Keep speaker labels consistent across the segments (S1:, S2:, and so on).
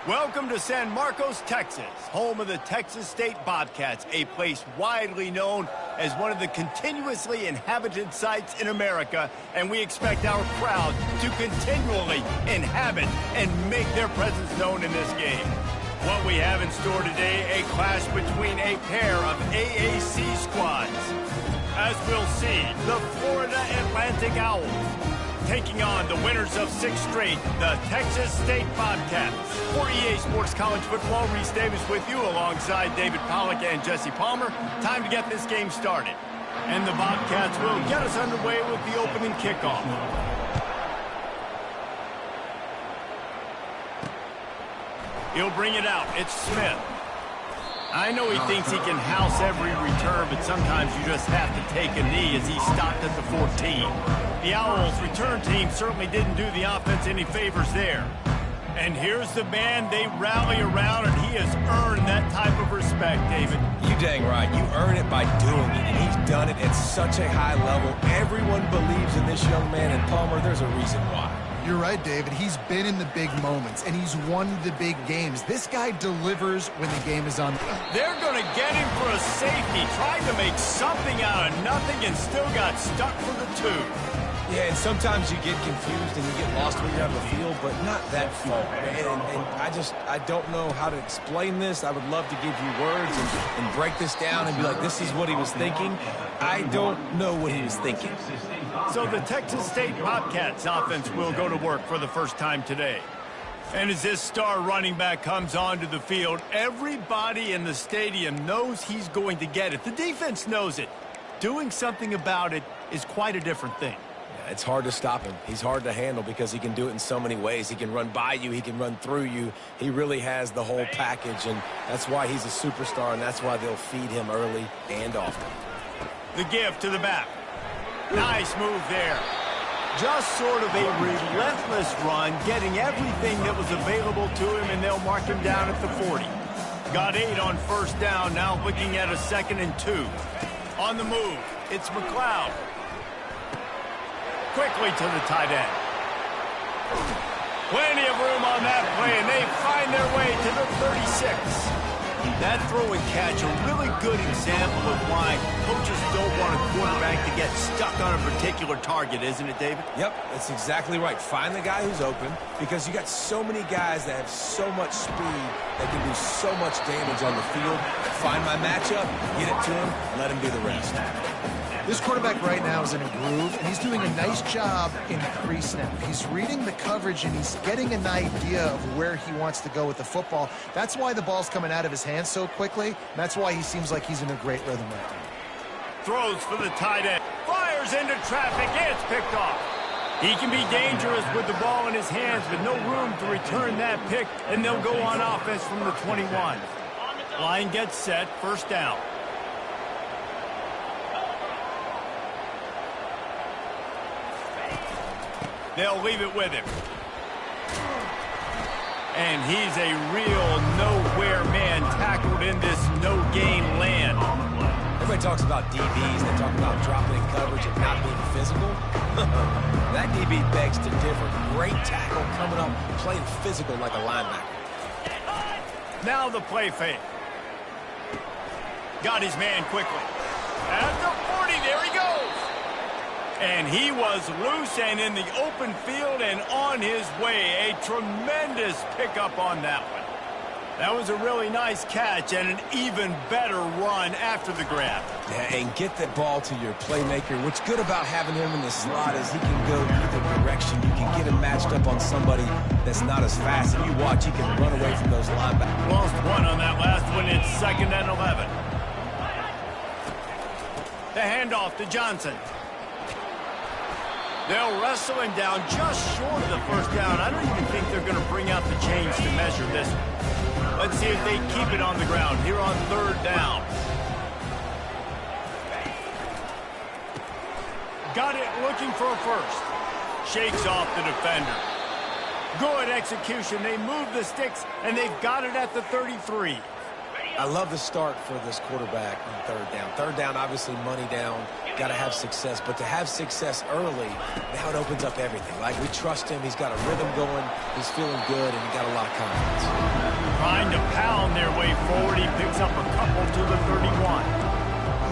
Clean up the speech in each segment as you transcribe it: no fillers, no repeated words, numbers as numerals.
S1: Welcome to San Marcos, Texas, home of the Texas State Bobcats, a place widely known as one of the continuously inhabited sites in America, and we expect our crowd to continually inhabit and make their presence known in this game. What we have in store today, a clash between a pair of AAC squads. As we'll see, the Florida Atlantic Owls taking on the winners of 6 straight, the Texas State Bobcats. For EA Sports College Football, Reese Davis with you alongside David Pollack and Jesse Palmer. Time to get this game started. And the Bobcats will get us underway with the opening kickoff. He'll bring it out. It's Smith. I know he thinks he can house every return, but sometimes you just have to take a knee as he stopped at the 14. The Owls' return team certainly didn't do the offense any favors there. And here's the man they rally around, and he has earned that type of respect, David.
S2: You dang right. You earn it by doing it, and he's done it at such a high level. Everyone believes in this young man, and Palmer, there's a reason why.
S3: You're right, David. He's been in the big moments, and he's won the big games. This guy delivers when the game is on.
S1: They're going to get him for a safety. Tried to make something out of nothing and still got stuck for the 2.
S2: Yeah, and sometimes you get confused and you get lost when you're on the field, but not that far. And I don't know how to explain this. I would love to give you words and break this down and be like, this is what he was thinking. I don't know what he was thinking.
S1: So the Texas State Bobcats offense will go to work for the first time today. And as this star running back comes onto the field, everybody in the stadium knows he's going to get it. The defense knows it. Doing something about it is quite a different thing.
S2: It's hard to stop him. He's hard to handle because he can do it in so many ways. He can run by you. He can run through you. He really has the whole package, and that's why he's a superstar, and that's why they'll feed him early and often.
S1: The give to the back. Nice move there. Just sort of a relentless run, getting everything that was available to him, and they'll mark him down at the 40. Got 8 on first down, now looking at a 2nd and 2. On the move, it's McLeod. Quickly to the tight end. Plenty of room on that play, and they find their way to the 36. That throw and catch, a really good example of why coaches don't want a quarterback to get stuck on a particular target, isn't it, David?
S2: Yep, that's exactly right. Find the guy who's open, because you got so many guys that have so much speed that can do so much damage on the field. Find my matchup, get it to him, and let him do the rest.
S3: This quarterback right now is in a groove, and he's doing a nice job in pre-snap. He's reading the coverage, and he's getting an idea of where he wants to go with the football. That's why the ball's coming out of his hands so quickly. And that's why he seems like he's in a great rhythm right now.
S1: Throws for the tight end. Fires into traffic. It's picked off. He can be dangerous with the ball in his hands, but no room to return that pick, and they'll go on offense from the 21. Line gets set. First down. They'll leave it with him. And he's a real nowhere man tackled in this no-gain land.
S2: Everybody talks about DBs. They talk about dropping in coverage and not being physical. That DB begs to differ. Great tackle coming up, playing physical like a linebacker.
S1: Now the play fake. Got his man quickly. At the 40, there he goes. And he was loose and in the open field and on his way. A tremendous pickup on that one. That was a really nice catch and an even better run after the grab.
S2: Yeah, and get that ball to your playmaker. What's good about having him in the slot is he can go either direction. You can get him matched up on somebody that's not as fast. If you watch, he can run away from those linebackers.
S1: Lost 1 on that last one. It's 2nd and 11. The handoff to Johnson. They'll wrestle him down just short of the first down. I don't even think they're going to bring out the chains to measure this one. Let's see if they keep it on the ground here on 3rd down. Got it looking for a first. Shakes off the defender. Good execution. They move the sticks, and they've got it at the 33.
S2: I love the start for this quarterback on third down. Third down, obviously money down, got to have success. But to have success early, now it opens up everything. Like, we trust him. He's got a rhythm going. He's feeling good, and he got a lot of confidence.
S1: Trying to pound their way forward. He picks up a couple to the 31.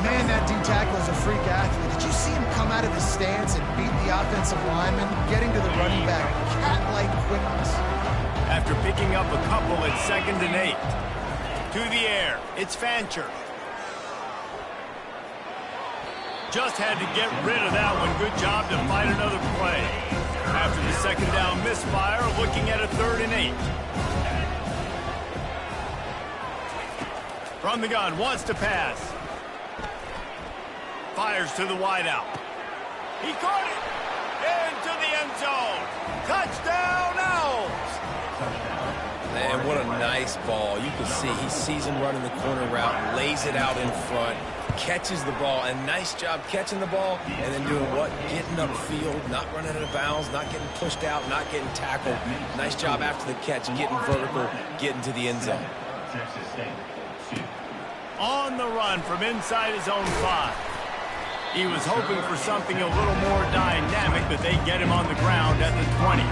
S3: Man, that D-tackle is a freak athlete. Did you see him come out of his stance and beat the offensive lineman, getting to the running back, cat-like quickness?
S1: After picking up a couple at 2nd and 8. To the air, it's Fancher. Just had to get rid of that one. Good job to fight another play. After the 2nd down misfire, looking at a 3rd and 8. From the gun, wants to pass. Fires to the wideout. He caught it! Into the end zone. Touchdown, Owls!
S2: Man, what a nice ball. You can see he sees him running the corner route, lays it out in front, catches the ball, and nice job catching the ball, and then doing what? Getting upfield, not running out of bounds, not getting pushed out, not getting tackled. Nice job after the catch, getting vertical, getting to the end zone.
S1: On the run from inside his own 5. He was hoping for something a little more dynamic, but they get him on the ground at the 20.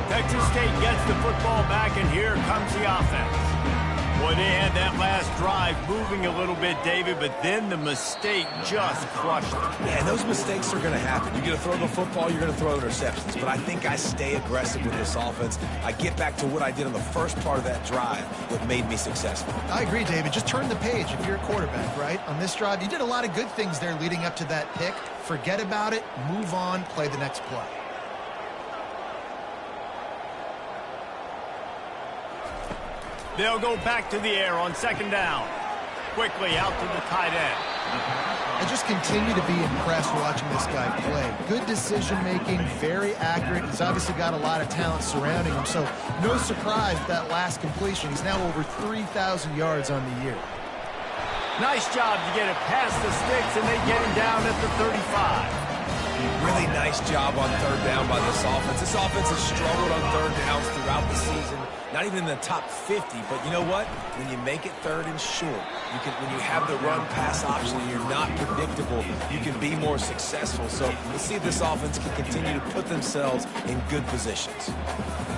S1: Texas State gets the football back, and here comes the offense. Boy, they had that last drive moving a little bit, David, but then the mistake just crushed them.
S2: Yeah, those mistakes are going to happen. You're going to throw the football, you're going to throw interceptions. But I think I stay aggressive with this offense. I get back to what I did on the first part of that drive, what made me successful.
S3: I agree, David. Just turn the page if you're a quarterback, right? On this drive, you did a lot of good things there leading up to that pick. Forget about it, move on, play the next play.
S1: They'll go back to the air on 2nd down. Quickly out to the tight end.
S3: I just continue to be impressed watching this guy play. Good decision-making, very accurate. He's obviously got a lot of talent surrounding him, so no surprise with that last completion. He's now over 3,000 yards on the year.
S1: Nice job to get it past the sticks, and they get him down at the 35.
S2: Really nice job on third down by this offense. This offense has struggled on third downs throughout the season. Not even in the top 50, but you know what? When you make it 3rd and short, when you have the run-pass option and you're not predictable, you can be more successful. So let's see if this offense can continue to put themselves in good positions.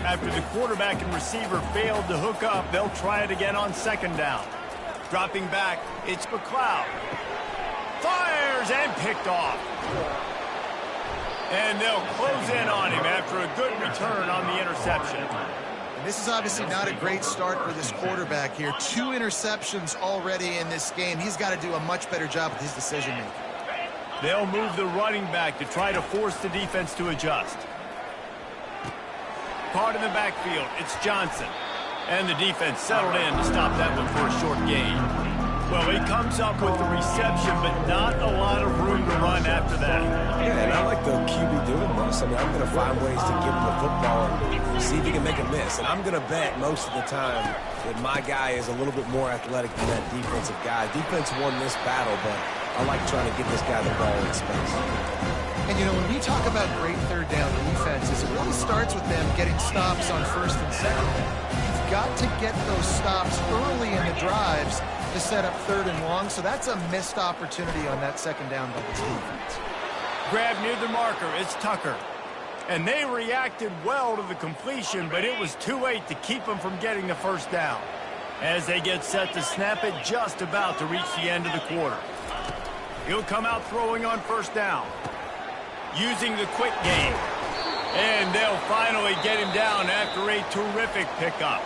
S1: After the quarterback and receiver failed to hook up, they'll try it again on 2nd down. Dropping back, it's McLeod. Fires and picked off. And they'll close in on him after a good return on the interception.
S3: And this is obviously not a great start for this quarterback here. 2 interceptions already in this game. He's got to do a much better job with his decision-making.
S1: They'll move the running back to try to force the defense to adjust. Caught in the backfield, it's Johnson. And the defense settled in to stop that one for a short gain. Well, he comes up with the reception, but not a lot of room to run after that.
S2: Yeah, and I like the QB doing this. I mean, I'm going to find ways to give him the football and see if he can make a miss. And I'm going to bet most of the time that my guy is a little bit more athletic than that defensive guy. Defense won this battle, but I like trying to get this guy the ball in space.
S3: And, you know, when we talk about great third down defenses, it really starts with them getting stops on 1st and 2nd. You've got to get those stops early in the drives to set up 3rd and long, so that's a missed opportunity on that 2nd down by this defense.
S1: Grab near the marker, it's Tucker. And they reacted well to the completion, but it was too late to keep them from getting the 1st down. As they get set to snap it, just about to reach the end of the quarter. He'll come out throwing on 1st down. Using the quick game. And they'll finally get him down after a terrific pickup.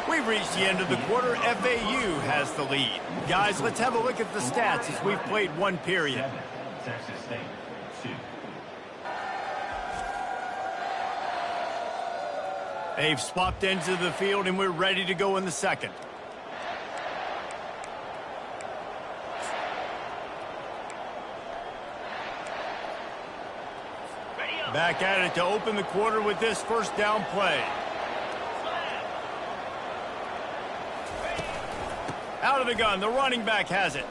S1: We've reached the end of the quarter. FAU has the lead. Guys, let's have a look at the stats as we've played 1 period. They've swapped ends of the field, and we're ready to go in the 2nd. Back at it to open the quarter with this 1st down play. Out of the gun, the running back has it.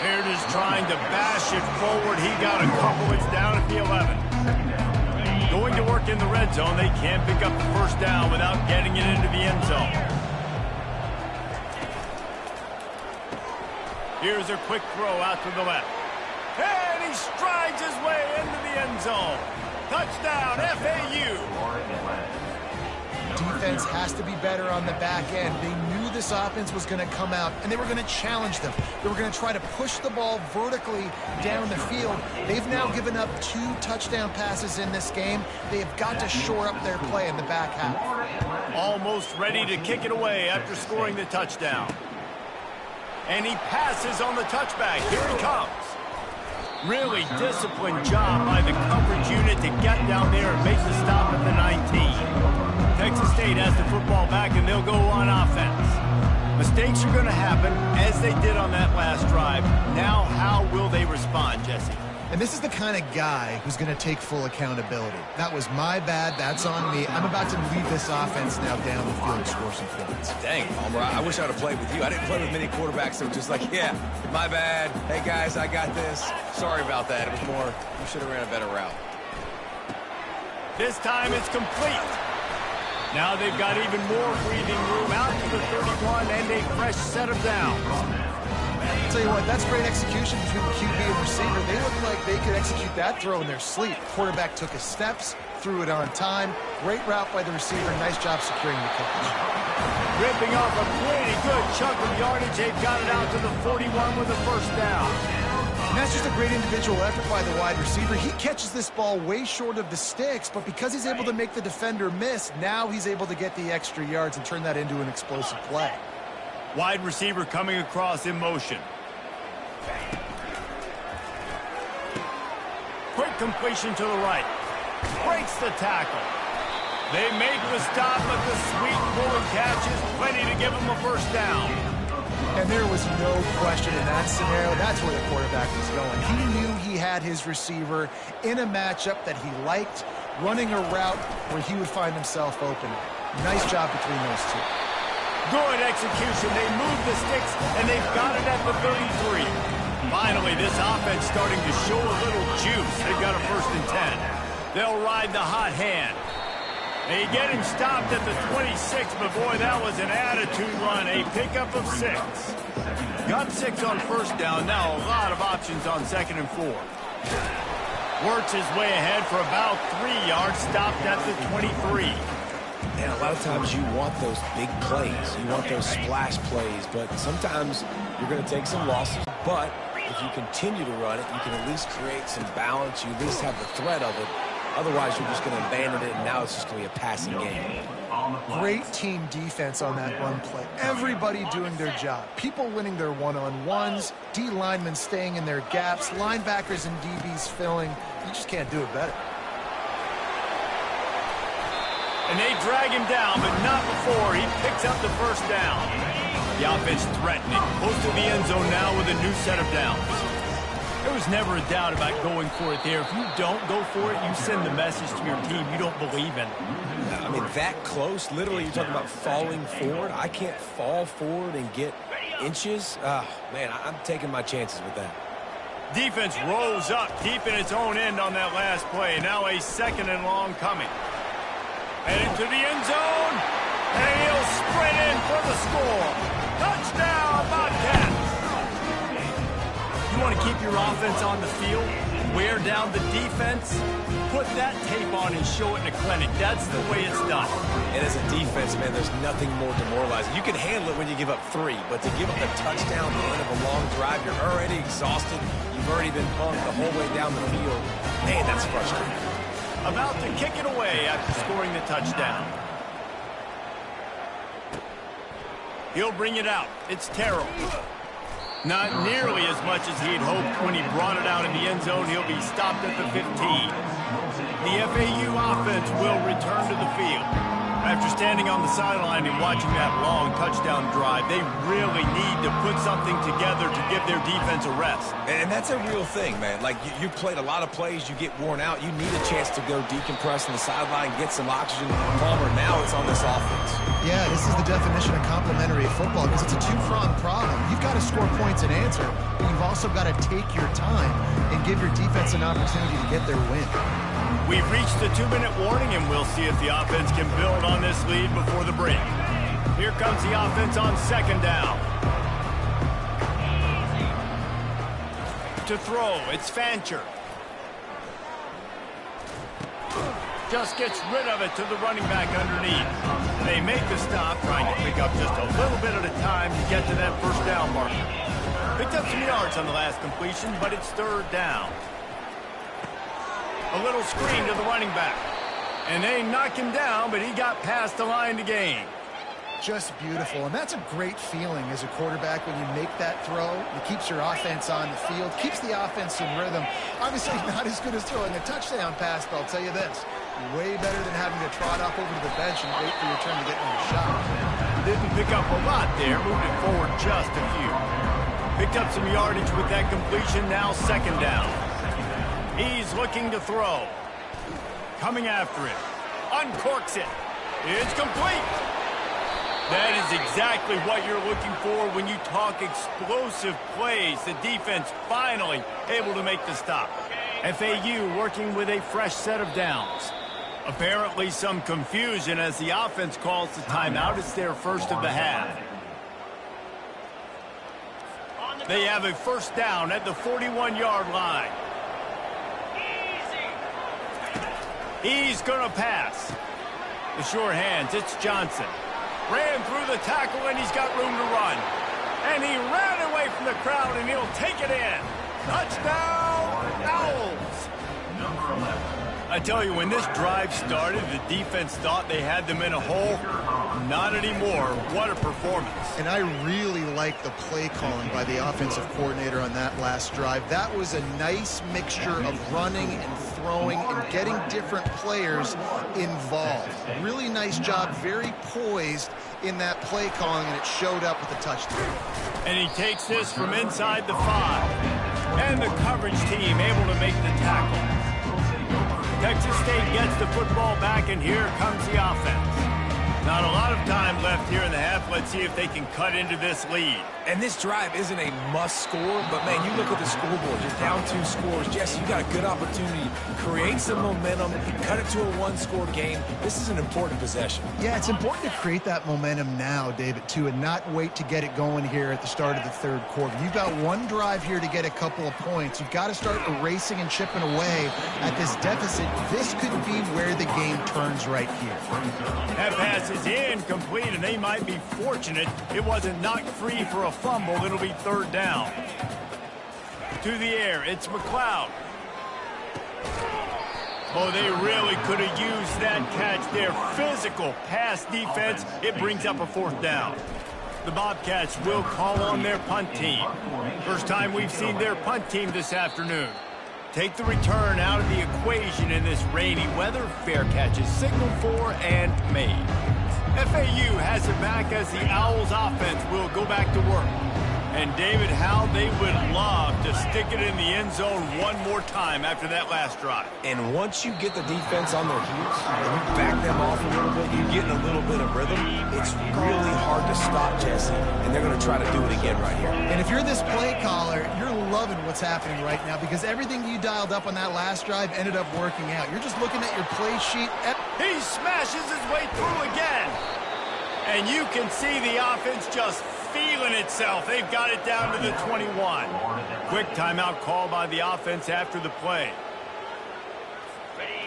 S1: Baird is trying to bash it forward. He got a couple. It's down at the 11. Going to work in the red zone. They can't pick up the 1st down without getting it into the end zone. Here's a quick throw out to the left. And he strides his way into the end zone. Touchdown, FAU.
S3: Defense has to be better on the back end. They knew this offense was going to come out, and they were going to challenge them. They were going to try to push the ball vertically down the field. They've now given up 2 touchdown passes in this game. They have got to shore up their play in the back half.
S1: Almost ready to kick it away after scoring the touchdown. And he passes on the touchback. Here he comes. Really disciplined job by the coverage unit to get down there and make the stop at the 19. Texas State has the football back, and they'll go on offense. Mistakes are going to happen, as they did on that last drive. Now, how will they respond, Jesse?
S3: And this is the kind of guy who's going to take full accountability. That was my bad. That's on me. I'm about to lead this offense now down the field and score some points.
S2: Dang, Palmer, I wish I would have played with you. I didn't play with many quarterbacks that were just like, yeah, my bad. Hey, guys, I got this. Sorry about that. It was more, you should have ran a better route.
S1: This time it's complete. Now they've got even more breathing room out to the 31 and a fresh set of downs.
S3: I'll tell you what, that's great execution between the QB and receiver. They look like they could execute that throw in their sleep. Quarterback took his steps, threw it on time. Great route by the receiver. Nice job securing the catch.
S1: Ripping off a pretty good chunk of yardage. They've got it out to the 41 with a first down.
S3: And that's just a great individual effort by the wide receiver. He catches this ball way short of the sticks, but because he's able to make the defender miss, now he's able to get the extra yards and turn that into an explosive play.
S1: Wide receiver coming across in motion. Quick completion to the right. Breaks the tackle. They make the stop, but the sweet pulling catch is plenty to give them a first down.
S3: And there was no question in that scenario. That's where the quarterback was going. He knew he had his receiver in a matchup that he liked, running a route where he would find himself open. Nice job between those two.
S1: Good execution. They move the sticks, and they've got it at the 33. Finally, this offense starting to show a little juice. They've got a 1st and 10. They'll ride the hot hand. They get him stopped at the 26, but boy, that was an attitude run. A pickup of 6. Got 6 on first down. Now a lot of options on 2nd and 4. Works his way ahead for about 3 yards. Stopped at the 23.
S2: And a lot of times you want those big plays. You want those splash plays, but sometimes you're going to take some losses. But if you continue to run it, you can at least create some balance. You at least have the threat of it. Otherwise, you're just going to abandon it, and now it's just going to be a passing game.
S3: Great team defense on that run play. Everybody doing their job. People winning their one-on-ones, D linemen staying in their gaps, linebackers and DBs filling. You just can't do it better.
S1: And they drag him down, but not before he picks up the first down. The offense threatening. Close to the end zone now with a new set of downs. There was never a doubt about going for it there. If you don't go for it, you send the message to your team you don't believe in it.
S2: I mean, that close, literally, you're talking about falling forward. I can't fall forward and get inches. Man, I'm taking my chances with that.
S1: Defense rolls up deep in its own end on that last play. Now a 2nd and long coming. Headed to the end zone. And he'll sprint in for the score. Touchdown, Bobcats. You want to keep your offense on the field, wear down the defense, put that tape on and show it in a clinic. That's the way it's done.
S2: And as a defense, man, there's nothing more demoralizing. You can handle it when you give up 3, but to give up a touchdown at the end of a long drive, you're already exhausted. You've already been punked the whole way down the field. Man, that's frustrating.
S1: About to kick it away after scoring the touchdown. He'll bring it out. It's Terrell. Not nearly as much as he'd hoped when he brought it out in the end zone. He'll be stopped at the 15. The FAU offense will return to the field. After standing on the sideline and watching that long touchdown drive, they really need to put something together to give their defense a rest.
S2: And that's a real thing, man. Like, you played a lot of plays, you get worn out. You need a chance to go decompress on the sideline, get some oxygen. Palmer, now it's on this offense.
S3: Yeah, this is the definition of complementary football because it's a two-pronged problem. You've got to score points and answer, but you've also got to take your time and give your defense an opportunity to get their win.
S1: We've reached the 2-minute warning, and we'll see if the offense can build on this lead before the break. Here comes the offense on 2nd down. To throw, it's Fancher. Just gets rid of it to the running back underneath. They make the stop, trying to pick up just a little bit at a time to get to that first down marker. Picked up some yards on the last completion, but it's third down. A little screen to the running back. And they knock him down, but he got past the line to gain.
S3: Just beautiful, and that's a great feeling as a quarterback when you make that throw. It keeps your offense on the field, keeps the offense in rhythm. Obviously not as good as throwing a touchdown pass, but I'll tell you this, way better than having to trot up over to the bench and wait for your turn to get another shot.
S1: Didn't pick up a lot there, moved it forward just a few. Picked up some yardage with that completion, now second down. He's looking to throw. Coming after it. Uncorks it. It's complete. That is exactly what you're looking for when you talk explosive plays. The defense finally able to make the stop. FAU working with a fresh set of downs. Apparently some confusion as the offense calls the timeout. It's their first of the half. They have a first down at the 41-yard line. He's going to pass. The sure hands, it's Johnson. Ran through the tackle, and he's got room to run. And he ran away from the crowd, and he'll take it in. Touchdown, Owls. I tell you, when this drive started, the defense thought they had them in a hole. Not anymore. What a performance.
S3: And I really like the play calling by the offensive coordinator on that last drive. That was a nice mixture of running and throwing and getting different players involved. Really nice job, very poised in that play calling, and it showed up with a touchdown.
S1: And he takes this from inside the 5. And the coverage team able to make the tackle. Texas State gets the football back, and here comes the offense. Not a lot of time left here in the half. Let's see if they can cut into this lead.
S2: And this drive isn't a must score, but man, you look at the scoreboard, you're down 2 scores. Jesse, you got a good opportunity. Create some momentum, cut it to a 1-score game. This is an important possession.
S3: Yeah, it's important to create that momentum now, David, too, and not wait to get it going here at the start of the third quarter. You've got one drive here to get a couple of points. You've got to start erasing and chipping away at this deficit. This could be where the game turns right here.
S1: That pass is incomplete, and they might be fortunate it wasn't knocked free for a fumble. It'll be third down. To the air, it's McLeod. Oh, they really could have used that catch there. Physical pass defense. It brings up a fourth down. The Bobcats will call on their punt team. First time we've seen their punt team this afternoon. Take the return out of the equation in this rainy weather. Fair catch is signaled for and made. FAU has it back as the Owls offense will go back to work. And David, how they would love to stick it in the end zone one more time after that last drive.
S2: And once you get the defense on their heels and you back them off a little bit, you get in a little bit of rhythm, it's really hard to stop, Jesse, and they're going to try to do it again right here.
S3: And if you're this play caller, you're loving what's happening right now because everything you dialed up on that last drive ended up working out. You're just looking at your play sheet.
S1: He smashes his way through again. And you can see the offense just feeling itself. They've got it down to the 21. Quick timeout call by the offense after the play.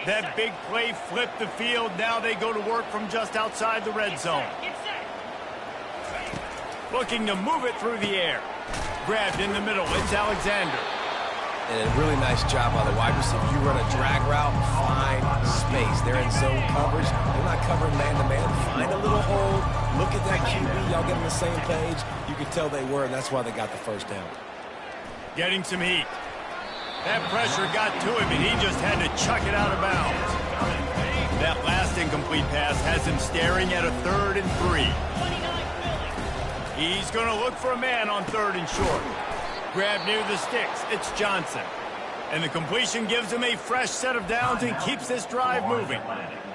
S1: That big play flipped the field. Now they go to work from just outside the red zone. Looking to move it through the air. Grabbed in the middle. It's Alexander.
S2: And a really nice job by the wide receiver. You run a drag route, find space. They're in zone coverage. They're not covering man-to-man. Find a little hole. Look at that QB. Y'all get on the same page. You could tell they were, and that's why they got the first down.
S1: Getting some heat. That pressure got to him, and he just had to chuck it out of bounds. That last incomplete pass has him staring at a 3rd and 3. He's going to look for a man on 3rd and short. Grab near the sticks. It's Johnson. And the completion gives him a fresh set of downs and keeps this drive moving.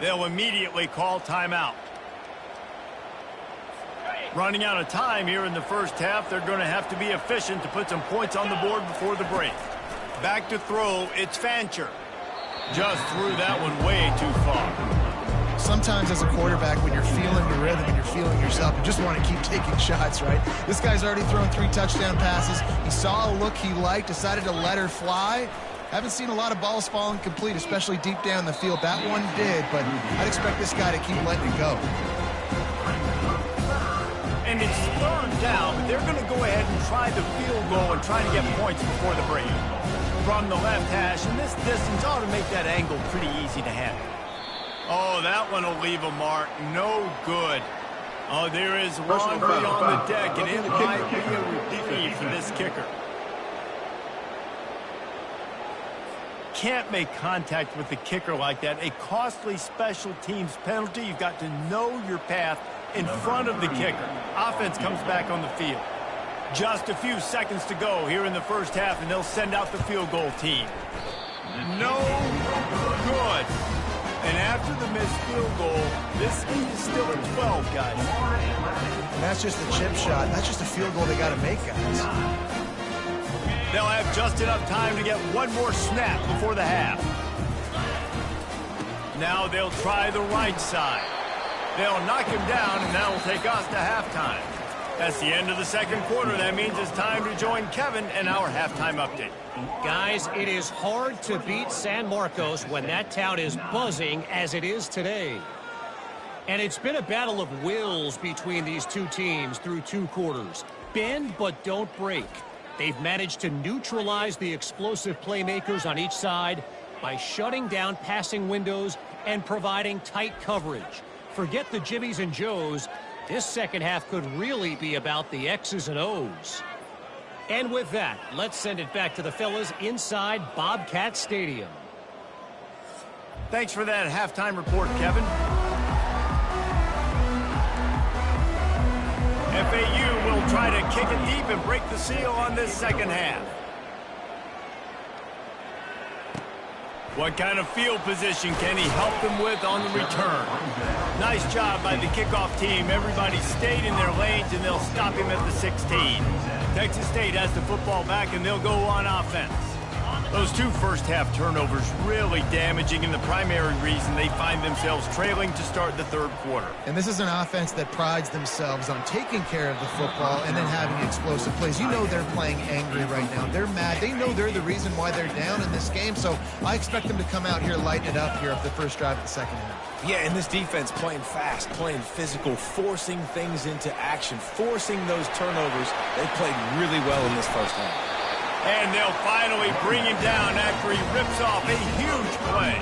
S1: They'll immediately call timeout. Running out of time here in the first half. They're going to have to be efficient to put some points on the board before the break. Back to throw. It's Fancher. Just threw that one way too far.
S3: Sometimes as a quarterback, when you're feeling your rhythm and you're feeling yourself, you just want to keep taking shots, right? This guy's already thrown 3 touchdown passes. He saw a look he liked, decided to let her fly. Haven't seen a lot of balls falling complete, especially deep down the field. That one did, but I'd expect this guy to keep letting it go.
S1: And it's 3rd down, but they're going to go ahead and try the field goal and try to get points before the break. From the left hash, and this distance ought to make that angle pretty easy to handle. Oh, that one will leave a mark. No good. Oh, there is laundry on the deck, and it might be a reprieve for this kicker. Can't make contact with the kicker like that. A costly special teams penalty. You've got to know your path in front of the kicker. Offense comes back on the field. Just a few seconds to go here in the first half, and they'll send out the field goal team. No good. And after the missed field goal, this lead is still at 12, guys.
S3: And that's just a chip shot. That's just a field goal they got to make, guys.
S1: They'll have just enough time to get one more snap before the half. Now they'll try the right side. They'll knock him down, and that'll take us to halftime. That's the end of the second quarter. That means it's time to join Kevin and our halftime update.
S4: Guys, it is hard to beat San Marcos when that town is buzzing as it is today. And it's been a battle of wills between these two teams through 2 quarters. Bend but don't break. They've managed to neutralize the explosive playmakers on each side by shutting down passing windows and providing tight coverage. Forget the Jimmies and Joes. This second half could really be about the X's and O's. And with that, let's send it back to the fellas inside Bobcat Stadium.
S1: Thanks for that halftime report, Kevin. FAU will try to kick it deep and break the seal on this second half. What kind of field position can he help them with on the return? Nice job by the kickoff team. Everybody stayed in their lanes, and they'll stop him at the 16. Texas State has the football back, and they'll go on offense. Those 2 first-half turnovers really damaging, and the primary reason they find themselves trailing to start the 3rd quarter.
S3: And this is an offense that prides themselves on taking care of the football and then having explosive plays. You know they're playing angry right now. They're mad. They know they're the reason why they're down in this game, so I expect them to come out here, lighten it up here of the first drive of the second half.
S2: Yeah, and this defense playing fast, playing physical, forcing things into action, forcing those turnovers. They played really well in this first half.
S1: And they'll finally bring him down after he rips off a huge play.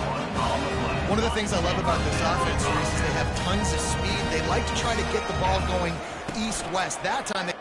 S3: One of the things I love about this offense, Reese, is they have tons of speed. They like to try to get the ball going east-west. That time they